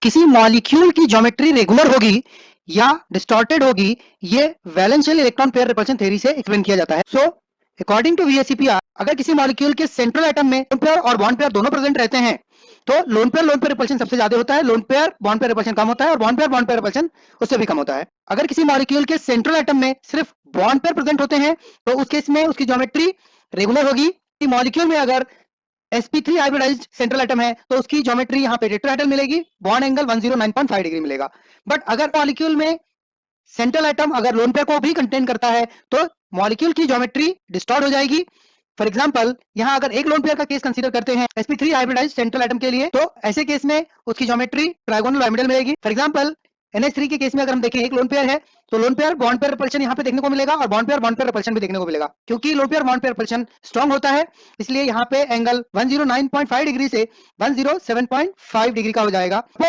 किसी मॉलिक्यूल की geometry regular होगी या डिस्टॉर्टेड होगी, ये वैलेंशियल इलेक्ट्रॉन पेयर रिपल्शन थ्योरी से एक्सप्लेन किया जाता है। सो अकॉर्डिंग टू वीएसीपीआर, अगर किसी मॉलिक्यूल के सेंट्रल एटम में लोन पेयर और बॉन्ड पेयर दोनों प्रेजेंट रहते हैं तो लोन पेयर रिपल्शन सबसे ज्यादा होता है, lone pair bond pair repulsion कम होता है और बॉन्ड पेयर रिपल्शन उससे भी कम होता है। अगर किसी मॉलिक्यूल के सेंट्रल एटम में सिर्फ बॉन्ड पेयर प्रेजेंट होते हैं तो उस केस में उसकी ज्योमेट्री रेगुलर होगी। मॉलिक्यूल में अगर sp3 हाइब्रिडाइज्ड सेंट्रल एटम है तो उसकी ज्योमेट्री यहाँ पे टेट्राहेड्रल मिलेगी, बॉन्ड एंगल 109.5 डिग्री मिलेगा। बट अगर मॉलिक्यूल में सेंट्रल एटम अगर लोन पेयर को भी कंटेन करता है तो मॉलिक्यूल की ज्योमेट्री डिस्टॉर्ट हो जाएगी। फॉर एग्जांपल, यहां अगर एक लोन पेयर का केस कंसीडर करते हैं sp3 हाइब्रिडाइज्ड सेंट्रल एटम के लिए, तो ऐसे केस में उसकी ज्योमेट्री ट्रायगोनल पिरामिडल मिलेगी। फॉर एग्जांपल, NH3 के केस में अगर हम देखें एक लोन पेयर है तो loan pair bond pair repulsion यहाँ पे देखने को मिलेगा और बॉन्ड पेयर रिपल्शन भी देखने को मिलेगा। क्योंकि loan pair bond pair repulsion strong होता है, इसलिए यहाँ पे एंगल 109.5 डिग्री से 107.5 डिग्री का हो जाएगा।